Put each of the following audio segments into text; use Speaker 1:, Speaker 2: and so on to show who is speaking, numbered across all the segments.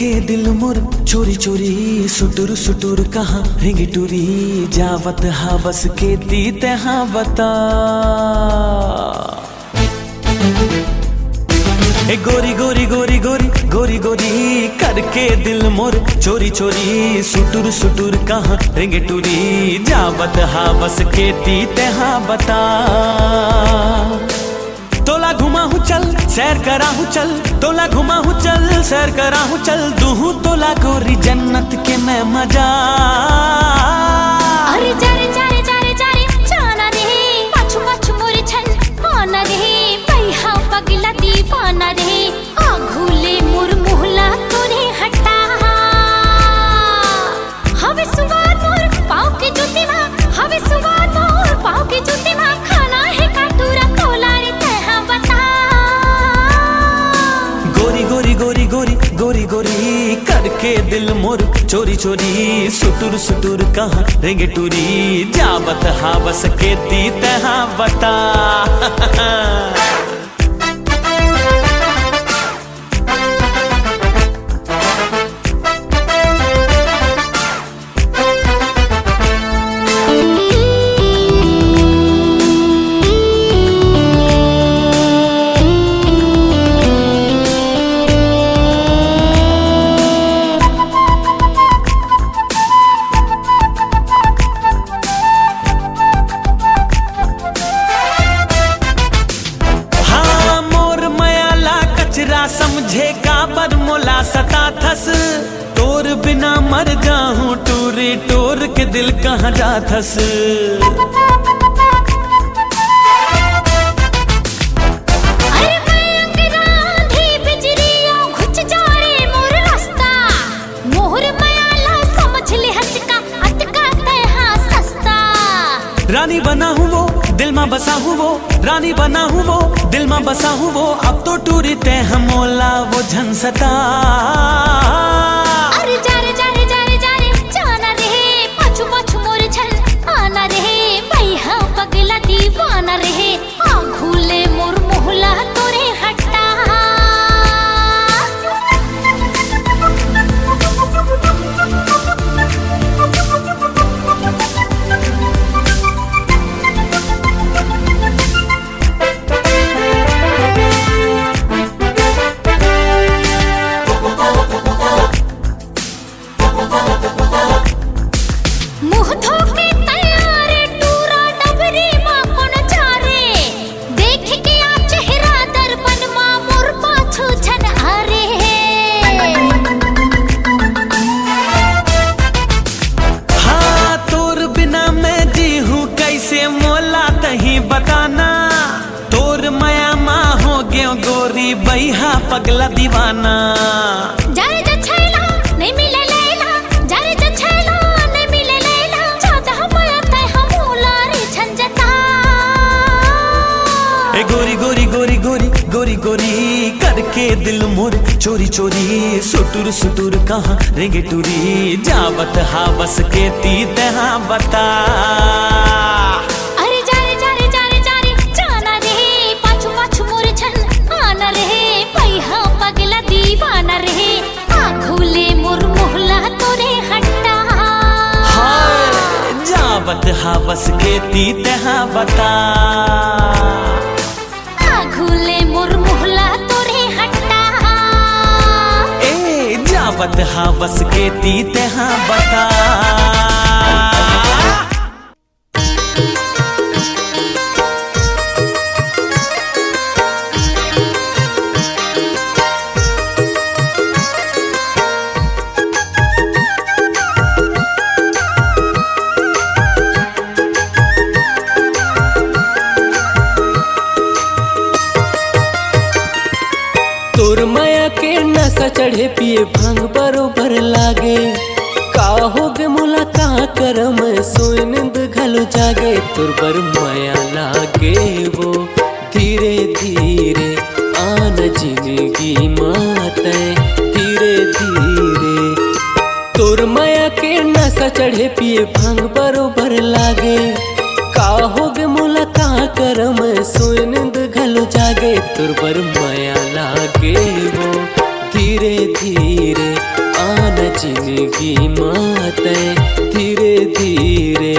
Speaker 1: के दिल मोर चोरी चोरी सुटुर सुटुर कहाँ रिंगी टूरी जावत हा बस के तीते हाँ बता। ए गोरी गोरी गोरी गोरी गोरी गोरी करके दिल मोर चोरी चोरी सुटुर सुटुर कहाँ रिंगी टूरी जावत हा बस के तीते हाँ बता। तोला घुमा हूँ चल सैर करा हूँ चल, तोला घुमा हूँ चल सैर करा हूँ चल, दूहू तोला गोरी जन्नत के मैं मजा।
Speaker 2: अरे जारे जारे जारे जारे जाना रे पाछू पाछू मोरे छन आना रे पैहा पगला दीवाना रे आघूले मुर मुहला तोरे हटा। हवे सुवार मोर पाँव के जूती माँ, हवे सुवार मोर पाँव के जूती माँ, खाना है काटूरा तोला रे तैहा बता।
Speaker 1: गोरी गोरी गोरी गोरी गोरी गोरी करके दिल मोर चोरी चोरी सुटुर सुटुर कहाँ रेंगे टूरी जावत हा बस के तीते हाँ बता। समझेगा पर मोला सता थस तोर बिना मर जाऊं टूरी टोर के दिल कहाँ जाथस।
Speaker 2: अरे अंगराधी बिजरियों घुच जा रे मोर रास्ता, मोहर मयाला समझ ले हचका अटका तैहा सस्ता।
Speaker 1: रानी बना हूँ वो दिल में बसा हूँ वो, रानी बना हूँ वो दिल में बसा हूँ वो, अब तो टूरी ते हमोला वो झंसता।
Speaker 2: अरे जारे जारे जारे जारे जाना रे पाछू पाछू मोरे छन आना रे पैहा पगला दीवाना रे आघूले मोर मोहला तोरे हटा।
Speaker 1: बताना तोर माया माँ हो गयो गोरी बैहा पगला दीवाना।
Speaker 2: जारे जो छैला नहीं मिले लैला, जारे जो छैला नहीं मिले लैला, जादा माया तै हमोला रे झंझटा।
Speaker 1: ए गोरी गोरी गोरी गोरी गोरी गोरी करके दिल मोर चोरी चोरी सुटुर सुटुर कहाँ रेंगे टूरी जावत हा बस के तीते हाँ बता। जावत हा बस के तीते हाँ बता।
Speaker 2: आघूले मोर मोहला तोरे हटा।
Speaker 1: ए जावत हा बस के तीते हाँ बता।
Speaker 3: तोर माया के नशा चढ़े पिए भांग बरोबर लागे, का होगे मोला का करम सोए नींद घलो जागे। तोर बर माया लागे वो धीरे धीरे आन जिंदगी माते धीरे धीरे। तोर माया के नशा चढ़े पिए भांग बरोबर लागे, का होगे मोला का करम सोए नींद घलो जागे। तोर बर माया लागे वो धीरे धीरे जिंदगी माते धीरे धीरे।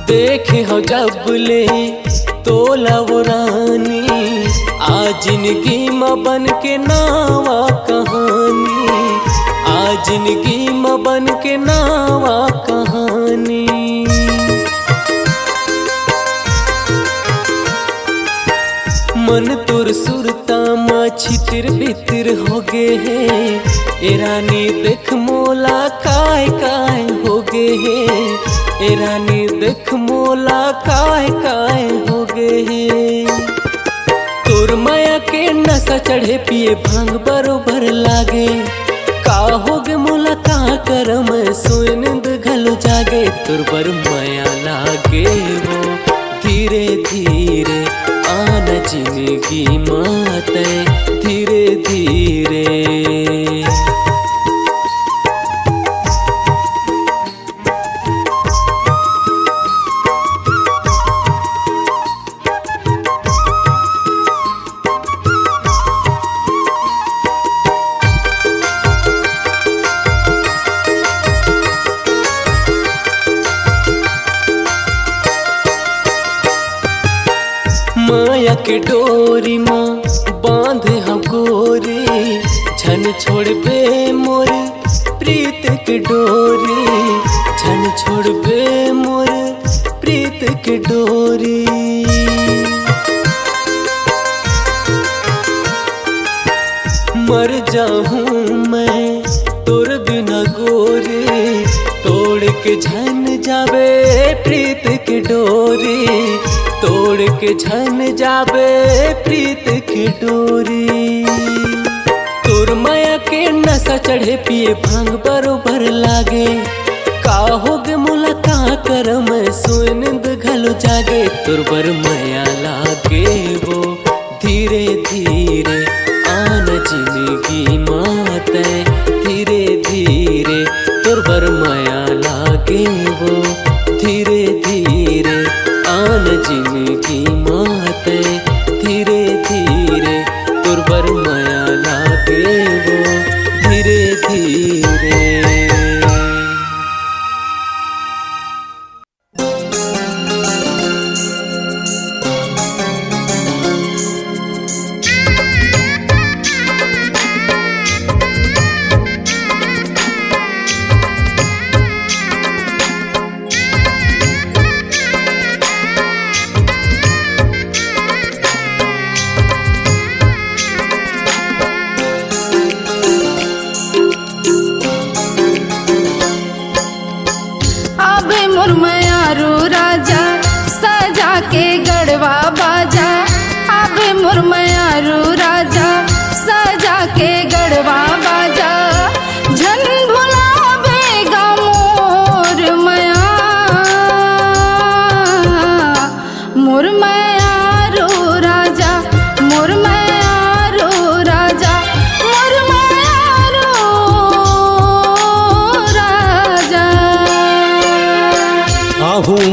Speaker 3: देखे हो जब ले तोला वो रानी, आज जिंदगी में बन के नावा कहानी, आज जिंदगी में बन के नावा कहानी। मन तुर सुरता माँ छितिर बितिर हो गे है, ए रानी देख मोला काय काय हो गे है, ए रानी देख मोला काय काय हो गे है। तोर माया के नशा चढ़े पिए भांग बरोबर लागे, का हो गे मोला का कर मैं सोए नींद घलो जागे। तोर बर माया लागे वो धीरे धीरे आना जिंदगी माते धीरे धीरे। माया के डोरी माँ बांधे हम गोरी, छन छोड़ बे मोर प्रीत के डोरी, छन छोड़ बे मोर प्रीत के डोरी। मर जाऊं मैं तोर बिना गोरी, तोड़ के झन जावे प्रीत की डोरी, तोड़ के झन जावे प्रीत की डोरी। तोर माया के नशा चढ़े पिए भांग बरोबर लागे, का हो गे मोला का कर मैं सोए नींद घलो जागे। तोर बर माया लागे वो धीरे धीरे आना जिंदगी माते धीरे धीरे। तोर बर माया लागे वो धीरे धीरे आना जिंदगी माते धीरे धीरे। तोर बर माया लागे वो धीरे धीरे।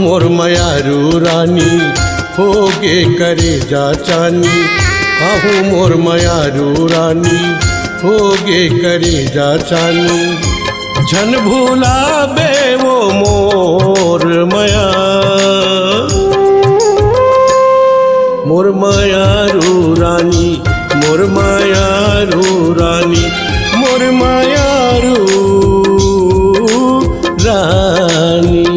Speaker 4: मोर मयारू रानी होगे करे जा चानी, आहू मोर मयारू रानी होगे करे जा चानी। झन भूला बे वो मोर मया, मोर मयारू रानी, मोर मयारू रानी, मोर मयारू रानी।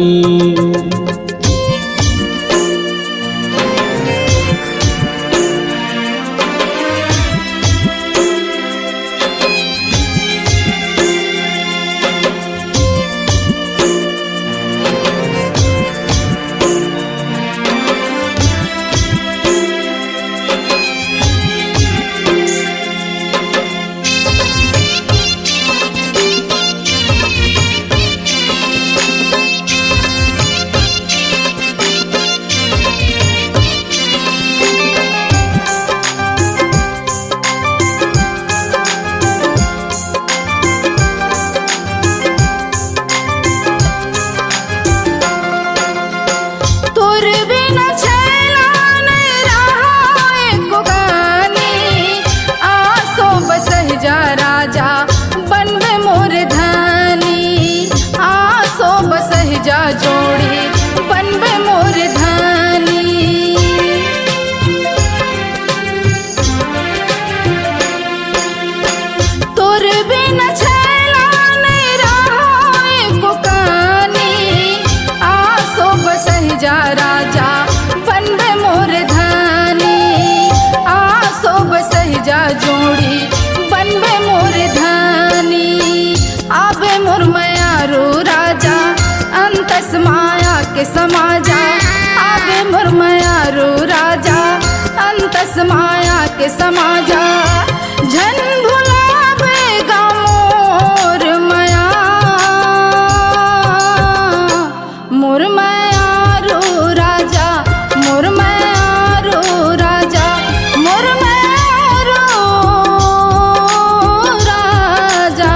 Speaker 5: जोड़ी बनबे मोर धानी। आबे मोर मयारू राजा अंतस माया के समाजा। आबे मोर मयारू राजा अंतस माया के समाजा। झन भुलावे गा मोर मया, मोर मयारू राजा, मोर मयारू राजा, मोर मयारू राजा।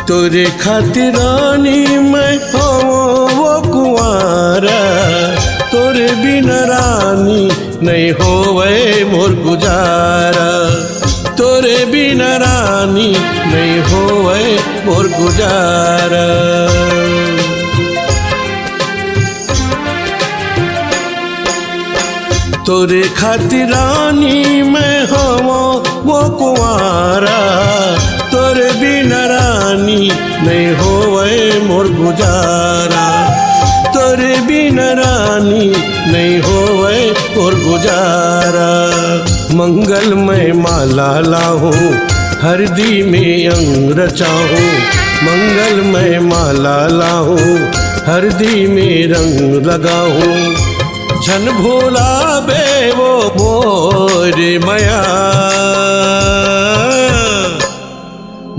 Speaker 4: तोरे खातिर रानी मैं हो वो कुंवारा। तोरे बिना रानी नहीं होवे मोर गुजारा। तोरे बिना रानी नहीं होवे मोर गुजारा। तोरे खातिर रानी मैं हो वो कुंवारा। तोरे बिना रानी नहीं होवे मोर गुजारा। तोरे बिना रानी नहीं होवे मोर गुजारा। मंगलमय माला लाहूं हरदी में अंग रचाहूं। मंगलमय माला लाहूं हरदी में रंग लगाहूं। झन भोला बे वो मोर मया,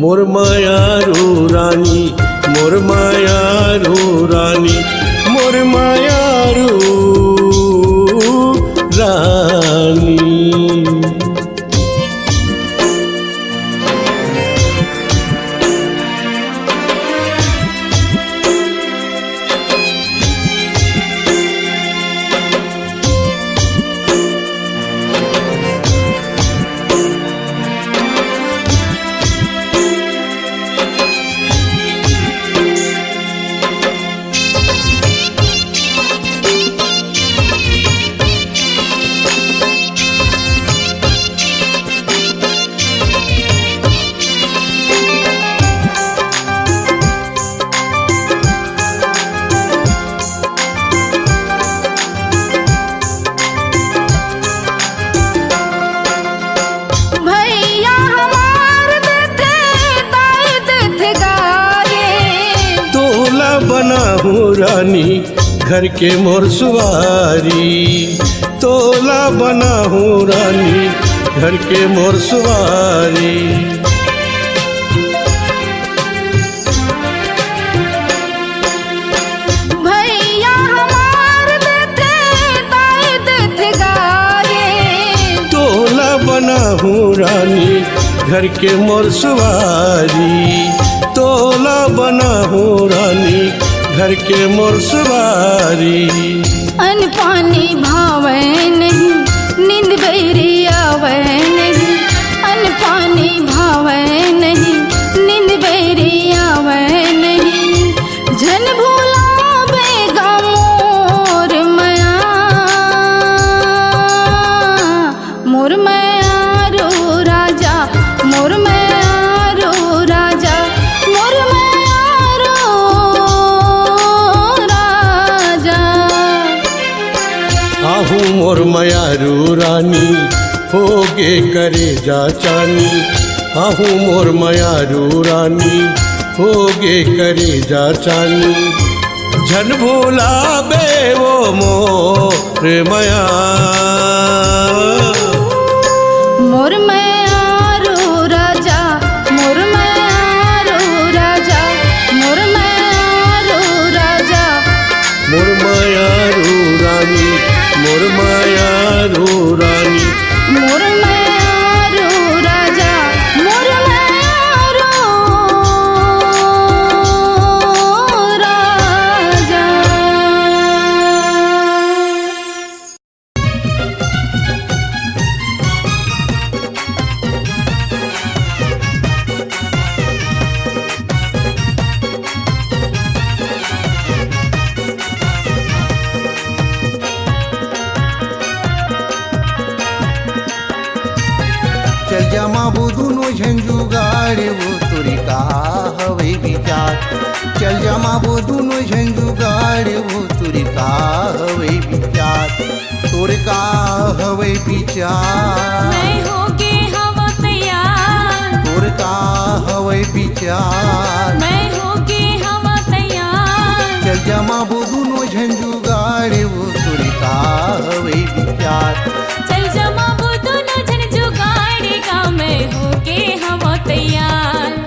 Speaker 4: मोर मयारू रानी, मोर मयारू रानी, मोर मयारू रानी। रानी घर के मोर सुवारी। तोला बना हूँ रानी घर के मोर सुवारी।
Speaker 5: भैया हमार देते ताई देते गारे।
Speaker 4: तोला बना हूँ रानी घर के मोर सुवारी। तोला बना हूँ रानी घर के मोर सुवारी।
Speaker 5: अन पानी भावे नहीं नींद बैरी आवे नहीं। अन पानी भावे नहीं नींद बैरी आवे नहीं। झन भुलावे गा मोर मया, मोर मयारू राजा, मोर मयारू राजा, मोर मयारू राजा।
Speaker 4: आहूँ मोर मयारू रानी होगे करे जा चानी। आहूँ मोर मयारू रानी होगे करे जा चानी। झन भोला बे वो मोर मया,
Speaker 5: मोर मयारू राजा, मोर मयारू राजा, मोर मयारू राजा,
Speaker 4: मोर मयारू रानी, मोर मयारू रानी,
Speaker 5: मोर मयारू
Speaker 6: झंझू गाड़े वो तोरी का हवे विचार। चल जमाबो दोनों झंझू गाड़े वो तोरी का हवे विचार। तोर का हवे विचार
Speaker 2: मैं होके हवा तैयार।
Speaker 6: तोर का हवे विचार
Speaker 2: मैं होके हवा तैयार।
Speaker 6: चल जमाबो दोनों झंझू गाड़े वो तोरी का हवे विचार।
Speaker 2: चल जमाबो दोनों झंझू गाड़े का मैं होके हवा तैयार।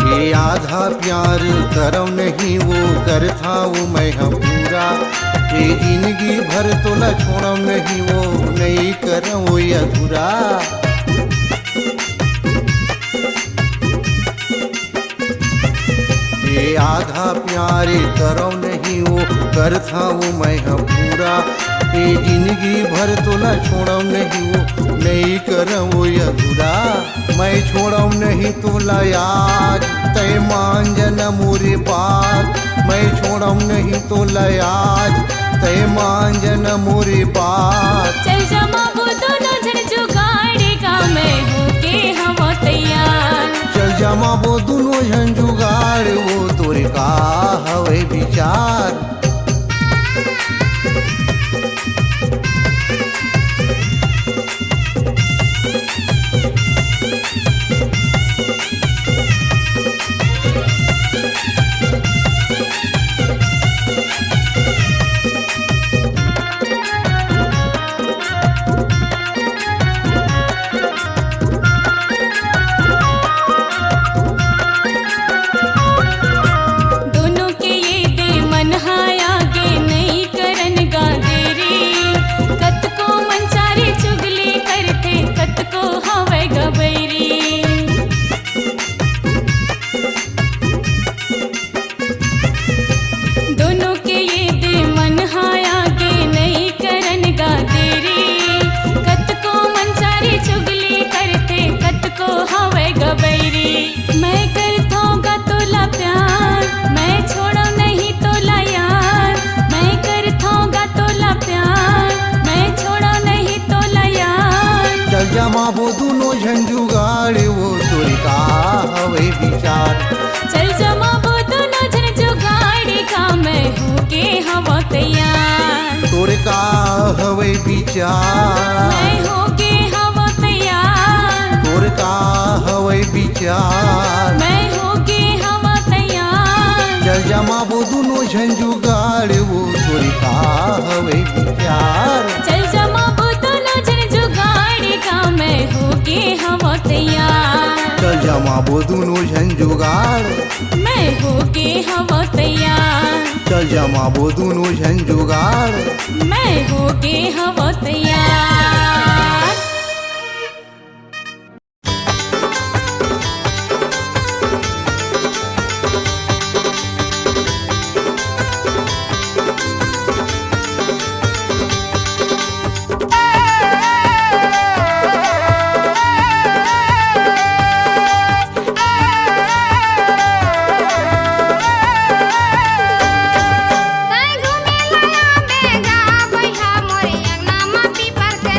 Speaker 6: ये आधा प्यार करम नहीं वो कर था वो मैं हम पूरा। ये जिंदगी भर तो न छोड़म नहीं वो नहीं करम वो अधूरा। ये आधा प्यार करम नहीं वो कर था वो मैं हम पूरा। ये जिंदगी भर तो न छोड़म नहीं वो नहीं करम वो अधूरा। मैं छोड़म नहीं तो लयाज तय मांजन मोरे बात। मैं छोड़म नहीं तो लयाज तय मांजन मोरे बात।
Speaker 2: चल जमाबो दोनों झंझू गाड़े का मैं होके हवा तैयार।
Speaker 6: चल जमाबो दोनों झंझू गाड़ वो तोरे का हवे विचार।
Speaker 2: दोनों के ये दे मन हाया के नहीं करन गा देरी। कत को मनचारी चुगली करते कत को हवे गबैरी। दोनों के ये दे मन हाया के नहीं करन गा देरी। कत को मनचारी चुगली करते कत को हवे गबैरी। मैं करथोगा तोला प्यार मैं छोड़ो नहीं तोला यार। मैं करथोगा तोला प्यार मैं छोड़ो नहीं तोला यार।
Speaker 6: चल जमाबो दोनों झंझू गाड़े वो तोरी का हवे विचार।
Speaker 2: चल जमाबो दोनों झंझू गाड़े का मैं होके हवा तैयार।
Speaker 6: तोर का हवे विचार
Speaker 2: मैं होके हवा तैयार।
Speaker 6: तोर का हवे विचार
Speaker 2: मैं होके हवा तैयार।
Speaker 6: चल जमाबो दोनों झंझू गाड़े वो तोरी का हवे विचार।
Speaker 2: चल जमाबो दोनों झंझू गाड़े का मैं होके हवा तैयार।
Speaker 6: चल जमाबो दोनों झंझू गाड़
Speaker 2: मैं होके हवा तैयार।
Speaker 6: चल जमाबो दोनों झंझू गाड़
Speaker 2: मैं होके हवा तैयार।
Speaker 5: कहीं घूमे लाया बेगा भैया मोरे अंगना मा पीपर के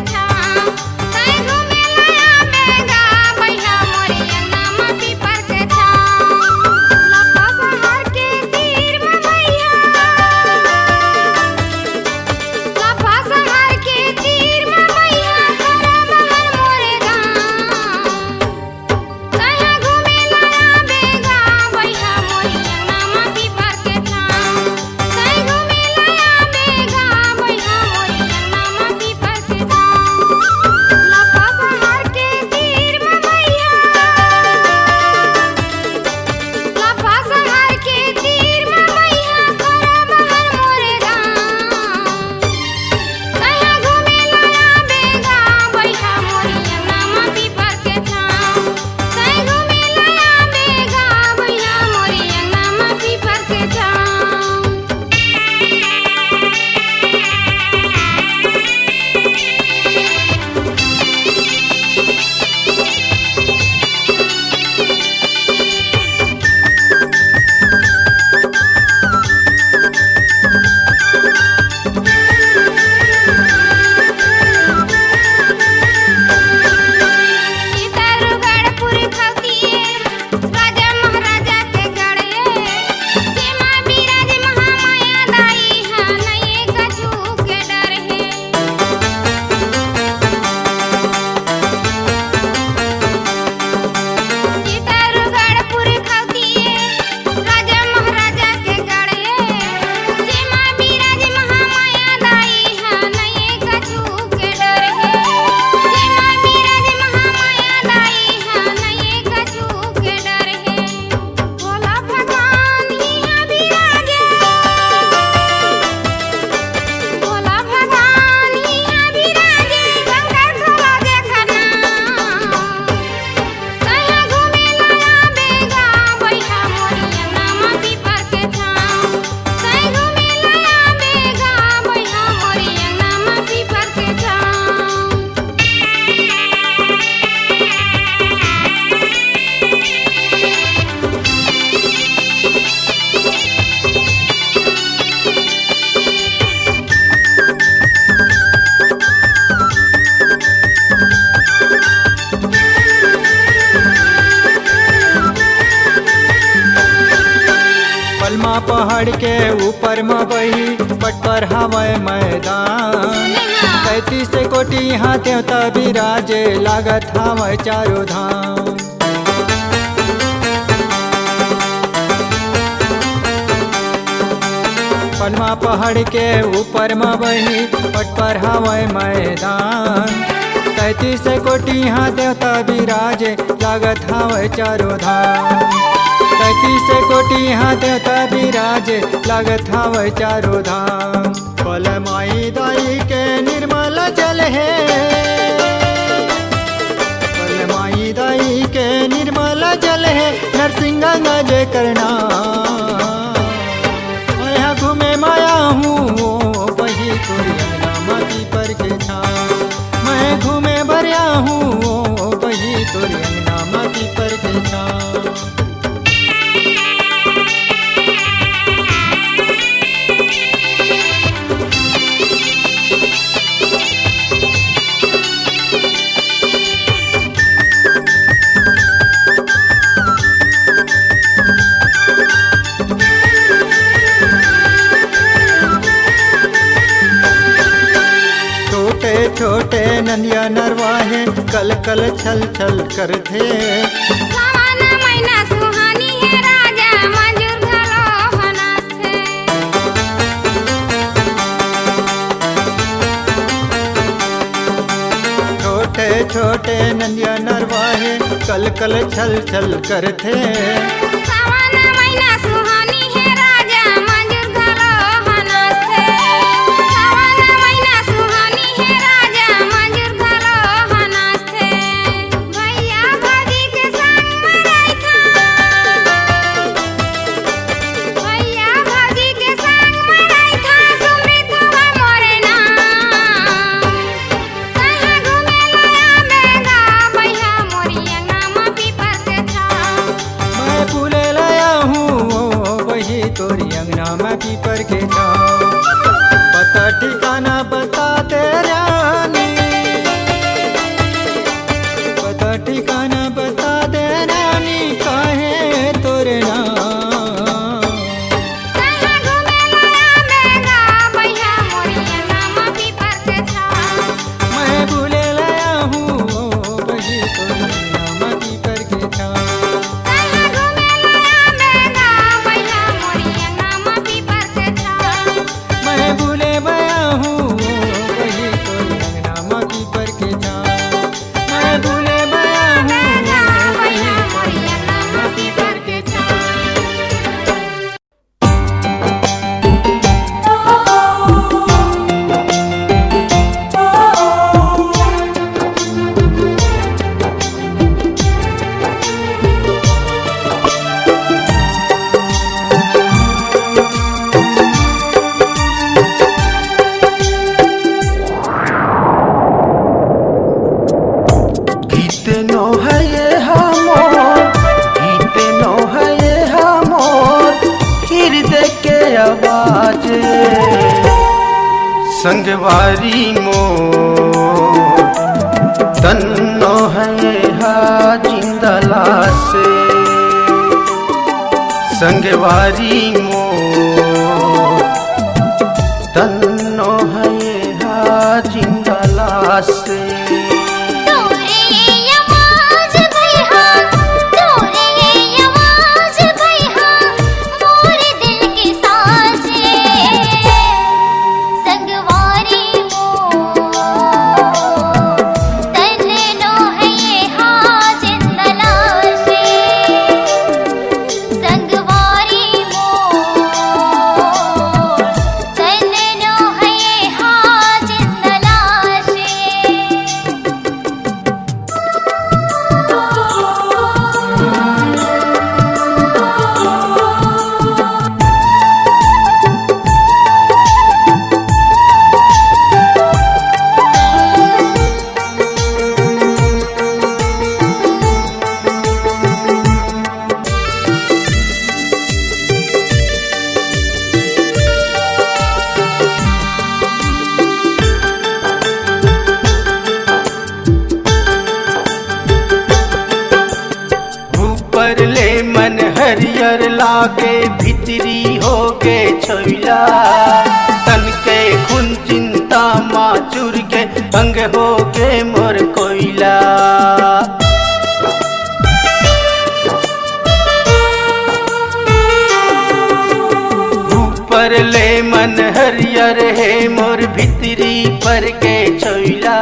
Speaker 7: पहाड़ के ऊपर में बही पट पर हवाए मैदान 33 कोटि यहाँ देवता विराजे लागत हवाए चारों धाम। पनमा पहाड़ के ऊपर में बही पट पर हवाए मैदान 33 कोटि यहाँ देवता विराजे लागत हवाए चारों धाम। 33 कोटि यहाँ देवता विराजे लागत हवाए चारों धाम। पल माई दाई के निर्मल जल है, पल माई दाई के निर्मल जल है, नरसिंह गंगा जय करना। मैं घूमे माया हूँ वही तोरी अंगना माटी पर के छाँव। मैं घूमे भरिया हूँ वही तोरी अंगना माटी पर के छाँव। छोटे नंदिया नरवाहे कल कल छल छल कर थे।
Speaker 5: सावन महीना सुहानी है राजा मंजूर घलो हनास थे।
Speaker 7: छोटे छोटे नंदिया नरवाहे कल कल छल छल कर थे।
Speaker 5: सावन महीना सुहानी है राजा मंजूर घलो हनास थे। सावन महीना सुहानी है राजा मंजूर घलो हनास थे। भैया भाभी के संग मराई था, भैया भाभी के संग मराई था, सुमित हुआ मोरे नाम। कहाँ घूमे लाया बेगा भैया मोरी अंगना पीपर के छाँव।
Speaker 7: मैं फूले लाया हूँ वही तोरी अंगना में पीपर के छाँव। पता ठिकाना बता दे रानी, पता ठिकाना बता दे रानी, काहे तोरे नाम।
Speaker 5: कहाँ घूमे लाया बेगा भैया मोरी अंगना पीपर के छाँव।
Speaker 7: मैं भूले लाया हूँ वही तोरी अंगना में पीपर के छाँव।
Speaker 5: कहाँ घूमे लाया बेगा भैया मोरी अंगना पीपर के छाँव।
Speaker 7: मैं भूले गया हूँ वही तोरी अंगना में पीपर के छाँव। मैं भूले गया हूँ वही तोरी अंगना में पीपर के छाँव।
Speaker 8: गीत नो है ये हमोर, गीत नो है ये हमोर, हृदय के आवाज संगवारी मोर। तन्नो है ये हा जिंदला से संगवारी मोर। तन्नो है ये हा जिंदला से।
Speaker 5: तोरे आवाज भैया, तोरे आवाज भैया, मोरे दिल के साजे संगवारी मोर। तन्नो है ये हा जिंदला से संगवारी मोर। तन्नो है ये हा जिंदला से।
Speaker 8: ऊपर ले मन हरियर लागे, भीतरी हो छोइला तन के खून चिंता माचुर के अंग हो के मोर कोइला ऊपर ले मन हरियर है मोर भितरी पर के छोइला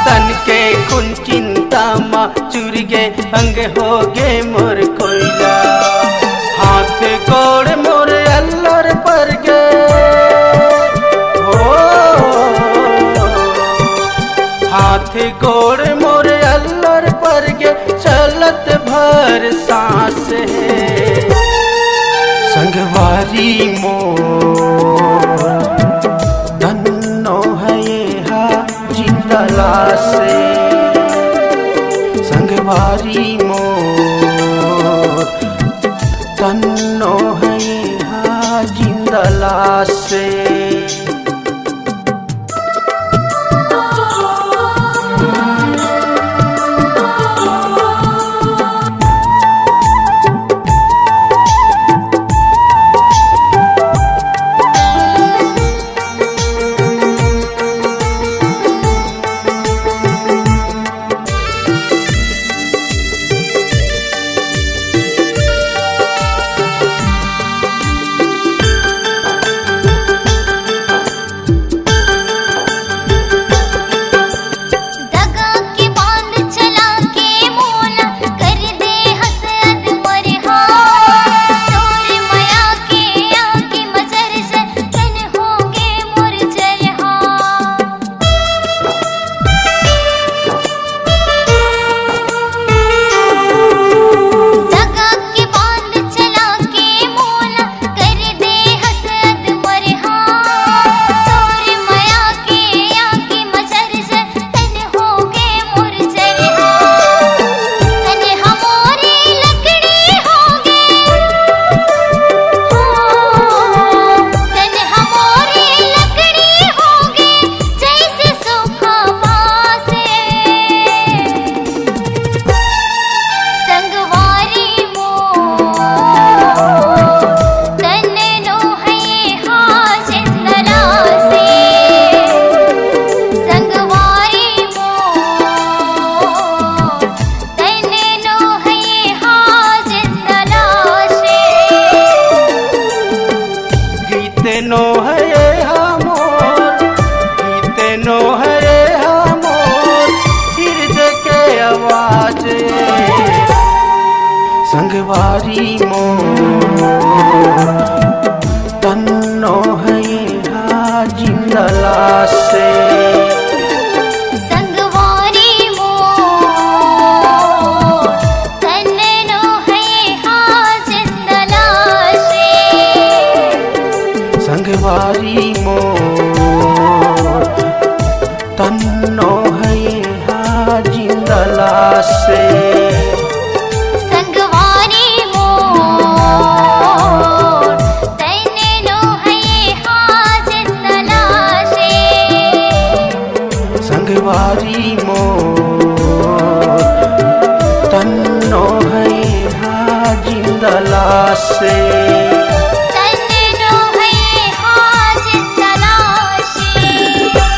Speaker 8: तन के खून चिंता माचुर के अंग हो गे मोर कोइला हाथ गोड़ मोर अल्लर पर गे हो हाथ गोड़ मोर अल्लर पर गे चलत भर सांस है संगवारी मोर धन्नो है ये हा जिंदला से संगवारी मोर धन्नो है ये हा जिंदला से संगवारी मोर तन्नो है हा जिंदला से
Speaker 5: संगवारी मोर तन्नो है हा जिंदला से
Speaker 8: संगवारी मोर तन्नो है हा जिंदला से संगवारी मोर तन्नो है हा जिंदला से
Speaker 5: तन्नो है हा जिंदला से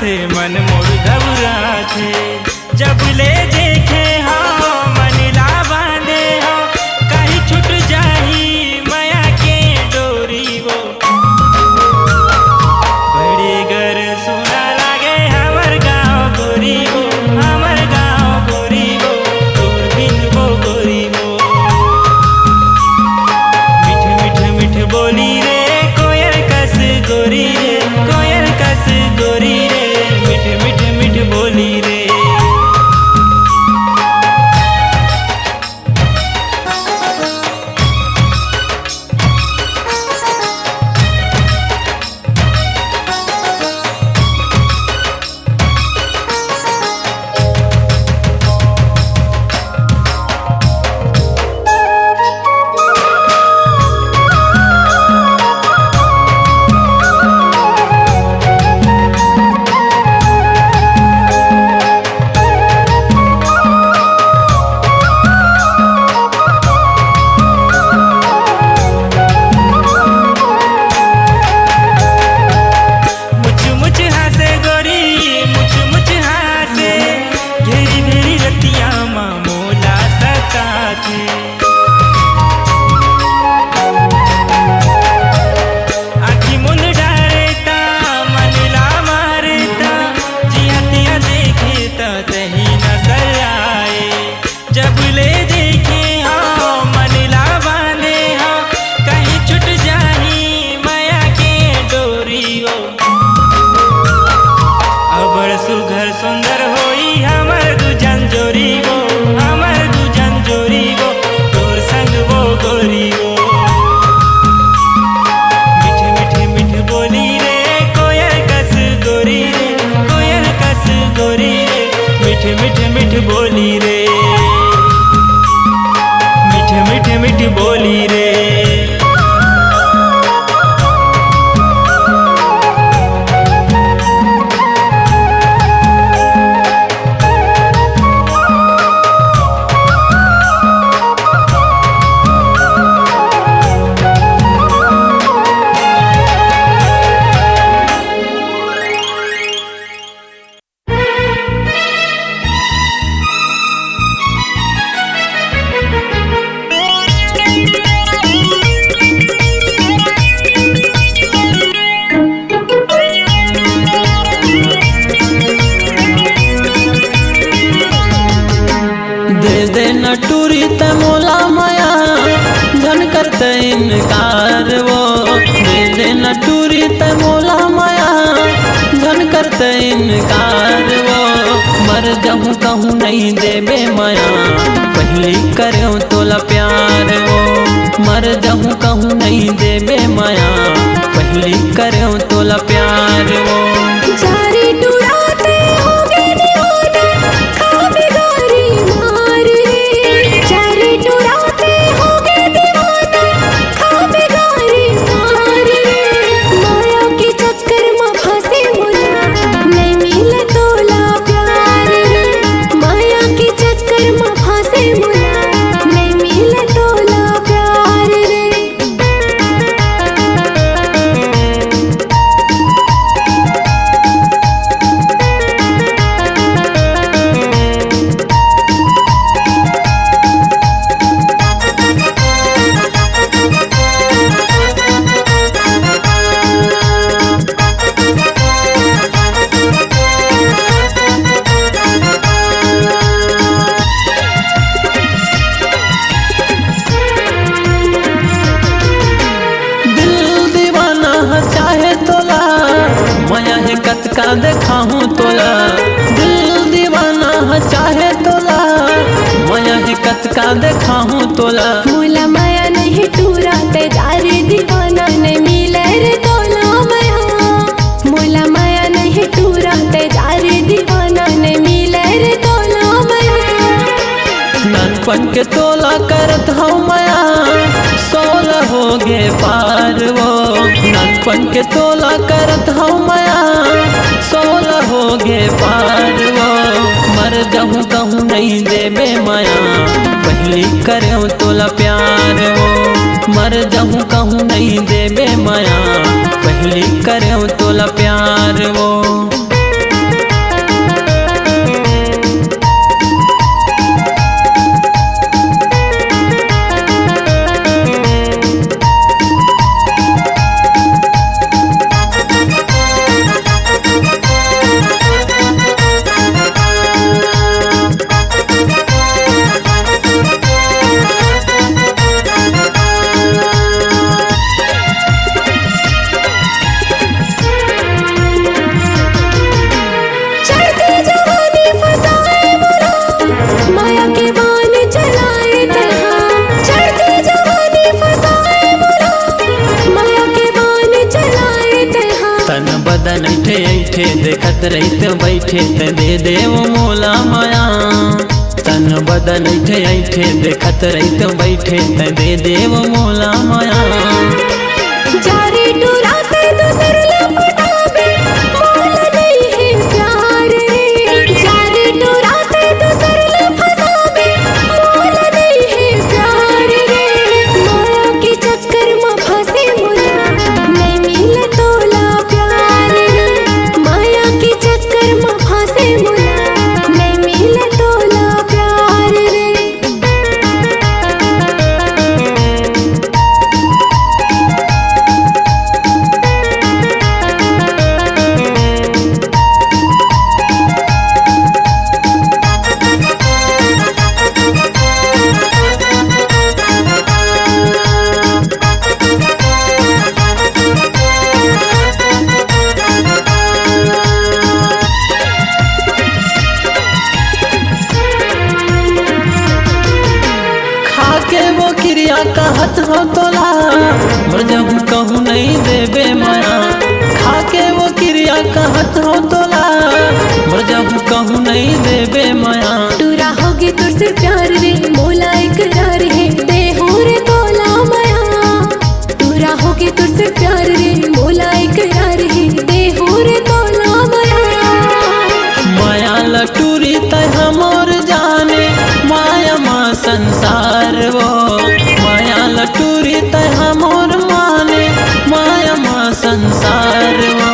Speaker 9: साथे मन मोर घबराथे। जब ले देखे हाँ मन ला बांधे हो, कहीं छूट जाही माया के डोरी वो। बड़ी घर सुना लागे हमर गाँव गोरी वो, हमर गाँव गोरी वो, तोर बिन वो गोरी वो। मिठ मिठ मिठ बोली रे कोयल कस गोरी रे, कोयल कस गोरी रे, मिठ मिठ मिठ बोली रे। आखी मुन डारेता मन ला मारेता, जिया तिया देखे त तही नजर आए। जब ले देखे हाँ मन ला बांधे हाँ, कहीं छूट जाही माया के डोरी हो। अबर सुघर सुंदर होई हमर दुजन जोरी वो, हमर दुजन जोरी वो, तोर संग वो गोरी वो। मिठ मिठ मिठ बोली रे कोयल कस गोरी रे, कोयल कस गोरी रे, मिठ मिठ मिठ बोली रे, मिठ मिठ मिठ बोली रे।
Speaker 3: दे दे न टूरी ते मोला माया, धन करते इनकार वो। दे दे न टूरी ते मोला माया, धन करते इनकार वो। मर जाऊँ कहूँ नहीं देबे माया, पहली करूँ तोला प्यार वो। मर जाऊँ कहूँ नहीं देबे माया, पहली करूँ तोला प्यार वो।
Speaker 2: जारी टुराते होगे दीवाना, खाबे गोरी मार रे। जारी टुराते होगे दीवाना, खाबे गोरी मार रे। माया के चक्कर में फंसे मुला, नहीं मिले तोला प्यार रे। माया के चक्कर में फंसे मुला, नहीं मिले तोला प्यार रे।
Speaker 3: का देखाऊं तोला, दिल दीवाना है चाहे तोला। माया है कत का देखाऊं तोला।
Speaker 2: मोला माया नहीं टूरा ते जारे दीवाना नहीं मिले रे तोला माया। मोला माया नहीं टूरा ते जारे दीवाना नहीं मिले रे तोला माया।
Speaker 3: नानपन के तोला करत हूँ माया, 16 हो गे पार वो। नानपन के तोला करत हूँ माया, 16 हो गे पार वो। मर जाऊँ कहूँ नहीं देबे माया, पहली करूँ तोला प्यार वो। मर जाऊँ कहूँ नहीं देबे माया, पहली करूँ तोला प्यार वो।
Speaker 1: ऐठे देखत रहित बैठे त दे देव मोला माया तन बदन ऐठे देखत रहित बैठे त दे देव मोला माया
Speaker 2: जारे डुराते दूसर लपटावे मोल नहीं है प्यार रे जारे डुराते दूसर लपटावे मोल नहीं है प्यार रे माया के चक्कर में फंसे मुला नहीं मिले तोला प्यार रे माया के चक्कर में फंसे मुला नहीं मिले तोला प्यार रे
Speaker 1: खाके वो क्रिया कहत हो तोला मर जाऊं कहूँ नहीं देबे माया खाके वो क्रिया कहत हो तोला मर जाऊं कहूँ नहीं देबे माया
Speaker 2: टूरा होगी तुझसे प्यार रे मोला इकरार है दे हो रे तोला माया टूरा होगी तुझसे प्यार रे मोला इकरार है दे हो रे तोला माया
Speaker 1: माया लटूरी तह मोर जाने माया माँ संसार वो माया लटूरी तह मोर माने माया माँ संसार वो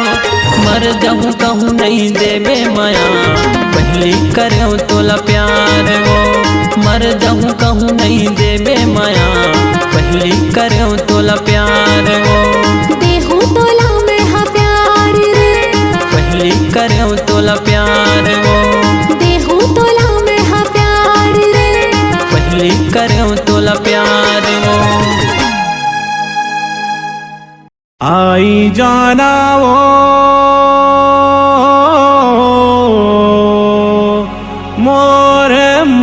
Speaker 1: मर जाऊं कहूँ नहीं देबे माया पहली करो तोला प्यार वो मर जाऊं कहूँ नहीं देबे माया पहली करो तोला प्यार वो
Speaker 2: देहू तोला में हा प्यार रे
Speaker 1: पहली करो तोला प्यार वो
Speaker 2: देहू तोला में हा प्यार रे
Speaker 1: पहली करो तोला प्यार वो
Speaker 10: आई जाना वो मोर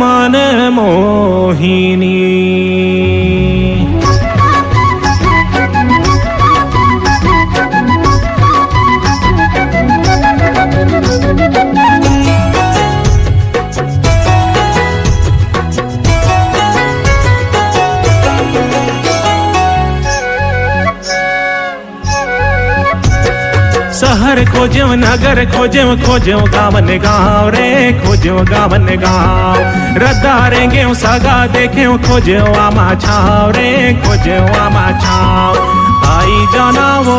Speaker 10: मन मोहिनी शहर खोज्यो नगर खोज्यो खोज्यो गावन गाँव रे खोज्यो गावन गाँव रद्दारेंगे सगा देखे खोज्यो आमा छाव रे खोज्यो आमा छाव आई जाना वो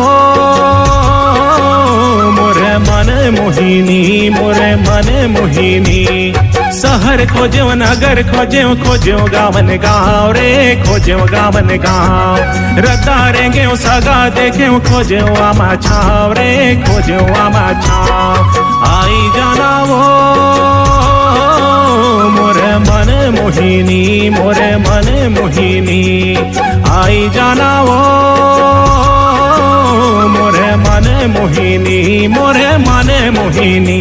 Speaker 10: मोरे मन मोहिनी मोरे मन मोहिनी शहर खोज्यो नगर खोज्यो खोज्यो गावन गाँव रे खोज्यो गावन गाँव रद्दारेंगे सगा देखे खोज्यो आमा छाव रे खोज्यो आमा छाव आई जाना वो मोरे मन मोहिनी मोरे मन मोहिनी आई जाना वो मोरे मन मोहिनी मोरे मन मोहिनी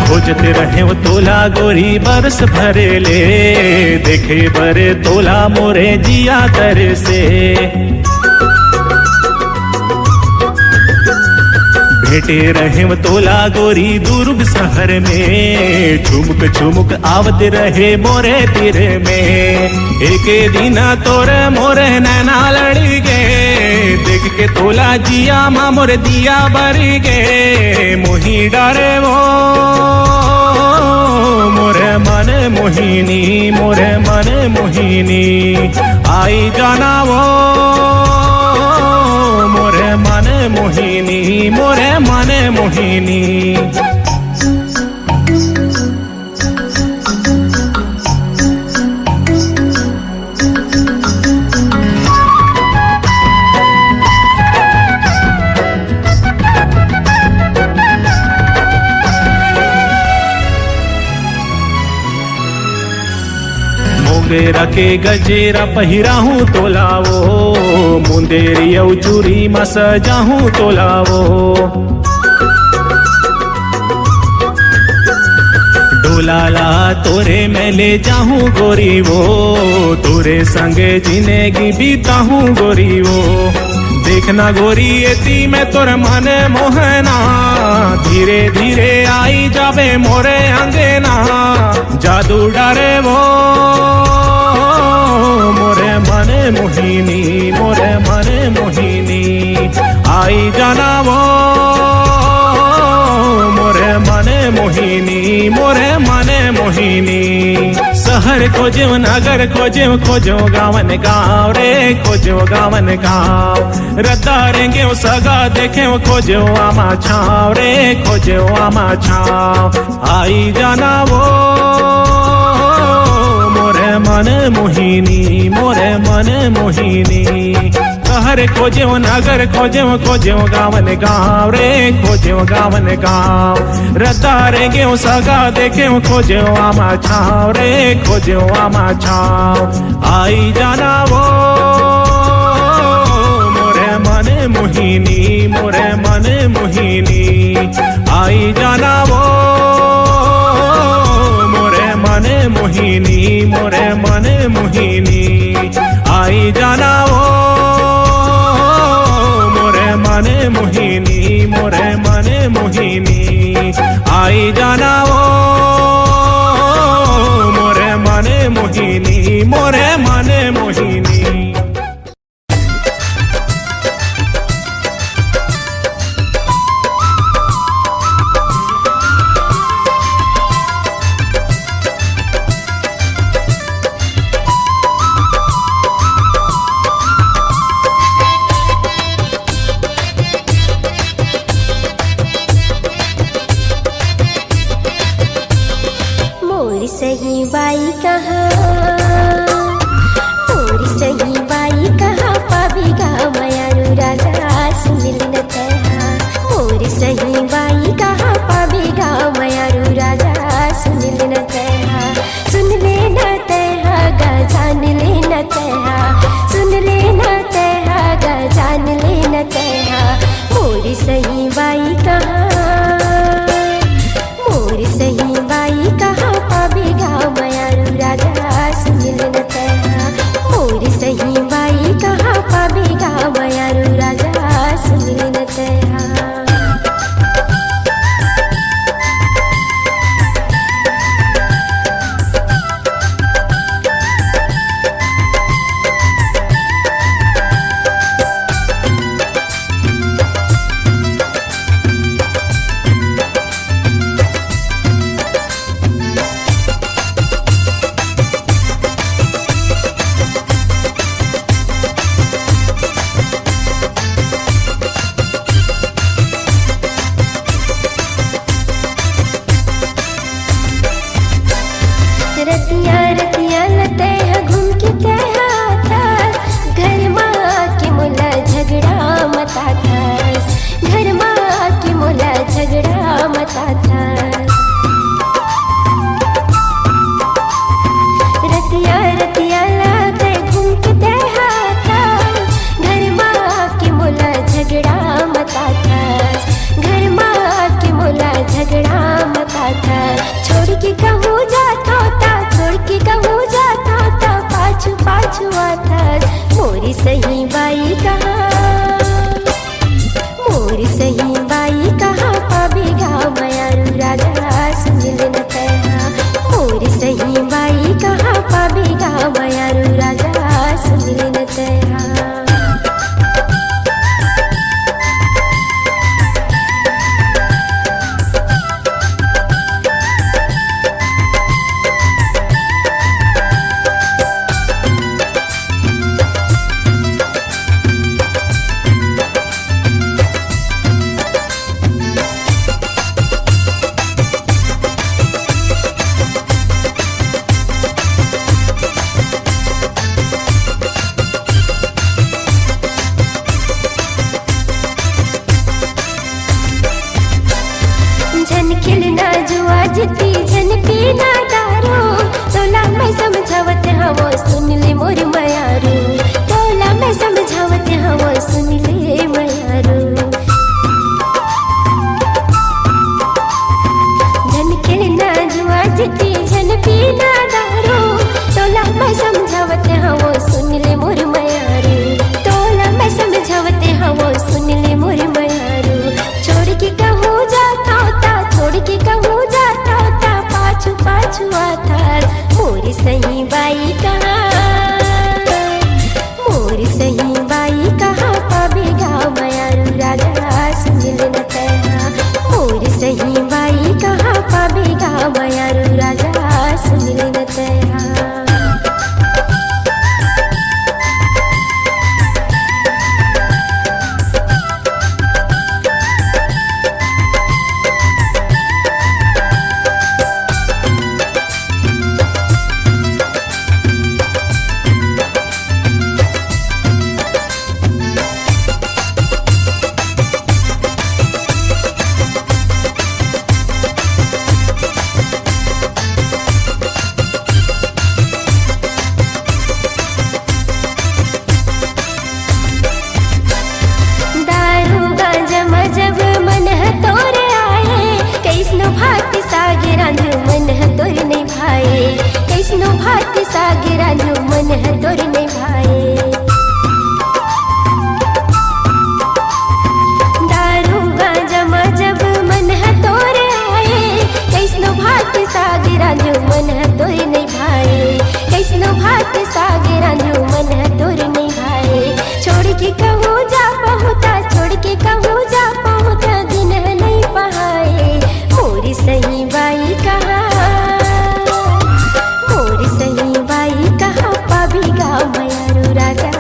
Speaker 10: खोजते रहे वो तोला गोरी बरस भरे ले देखे बरे तोला मोरे जिया तर से भेटे रहे वो तोला गोरी दुर्ग शहर में झुमुक झुमुक आवत रहे मोरे तीर में एक दिन तोरे मोरे नैना लड़ी गे देख के तोला जिया माँ मोरे दिया बरी गे मोही डरे वो मोरे मन मोहिनी मोरे मन मोहिनी आई जाना वो मोरे मन मोहिनी मोरे मन मोहिनी मोगेरा के गजेरा पहिराहूँ तोलावो, मुंदेरी औ चूरी में सजाहूँ तोलावो। डोलाला तोरे मैं ले जाहूँ गोरी वो, तोरे संगे जिंदगी बीताहूँ गोरी वो। देखना गोरी एती मैं तोर मन मोहना, धीरे धीरे आई जावे मोरे अंगना। जादू डरे वो मोरे मन मोहिनी, मोरे मन मोहिनी। आई जाना वो मोरे मन मोहिनी, मोरे मन मोहिनी। शहर खोजो नगर खोजो, खोजो गावन गाँव रे, खोजो गावन गाँव। रतारेंगे सगा देखे खोजो आमा छाव रे, खोजो आमा छाव। आई जाना वो मोरे मन मोहिनी, मोरे मन मोहिनी। शहर खोजो नगर खोजो, खोजो गावन गाँव रे, खोजो गावन गाँव। रतारेंगे सगा देखे खोजो आमा छाव रे, खोजो आमा छाव। आई जाना वो मोरे मन मोहिनी, मोरे मन मोहिनी। आई जाना वो मोरे मन मोहिनी, मोरे मन मोहिनी। आई जाना वो मोरे मन मोहिनी, मोरे मन मोहिनी। आई जाना वो मोरे मन मोहिनी, मोरे मन मोहिनी।
Speaker 11: सही बाई कहाँ, मोरी सही बाई कहाँ। पाबी गाँव मयारू राजा सुनिल न तहा। मोरी सही बाई कहाँ, पाबी गाँव मयारू राजा सुनिल न तहा। सुन ले न तहा गा जान ले न तहा, सुन ले न तहा गा जान ले न तहा। मोरी सही बाई कहाँ, मोरी सही बाई कहाँ। पाबी गाँव मयारू राजा सुनिल न तहा। मोरी सही बाई कहाँ, पाबी गाँव मयारू राजा सुनिल न तहा। रतिया रतिया लते हैं घूम के कहता घर माँ के मुला झगड़ा मता था। घर माँ के मुला झगड़ा मता था। रतिया रतिया लते घूम के कहता घर माँ के मुला झगड़ा मता था। घर माँ के मुला झगड़ा मता था। छोड़ के कहूँ जाता था, छोड़ के कहूँ जाता था। पाछू पाछू आता मोरी सही बाई कहाँ, मोरी सही बाई कहाँ। पाबी गाँव मयारू राजा सुनिल न तहा। मोरी सही बाई कहाँ, पाबी गाँव मयारू राजा सुनिल न तहा। पीना दारू तोला मैं समझावते हाँ वो सुन ले मोर मयारू तोला मैं समझावते हाँ वो सुन ले मोर मयारू छोड़ के कहूँ जाता ता छोड़ के कहूँ जाता ता पाछू पाछू आता मोर सही बाई कहाँ मोर सही बाई कहाँ पाबे गाँव मयारू राजा सुन ले न तेहा मोर सही बाई कहाँ पाबे गाँव मयारू राजा सुन ले न तेहा कैसनो भात सागे रांधो मन है तोर नहीं भाए दारू गांजा जब मन है तोर आए कैसनो भात सागे रांधो मन है तोर नहीं भाए कैसनो भात सागे रांधो मन है तोर नहीं भाए छोड़ के कहूँ जा पहुँचा छोड़ के कहूँ जा पहुँचा दिन है नहीं पहाए मोरी सही बाई कहाँ सही बाई कहाँ पाबी गाँव मयारू राजा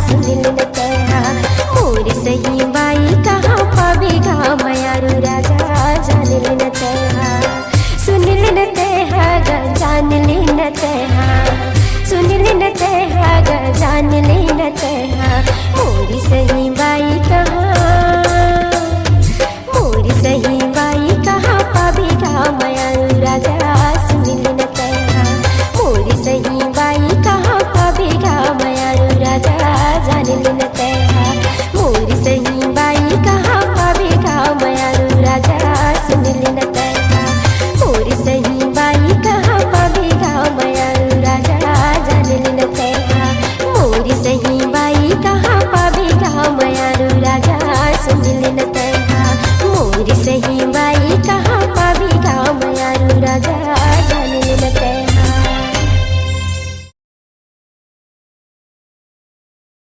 Speaker 11: सुन ले न तेहा मोर सही बाई कहाँ पाबी गाँव मयारू राजा जान ले न तेहा सुन ले न तेहा ग जान ले न तेहा सुन ले न तेहा ग जान ले न तेहा मोर सही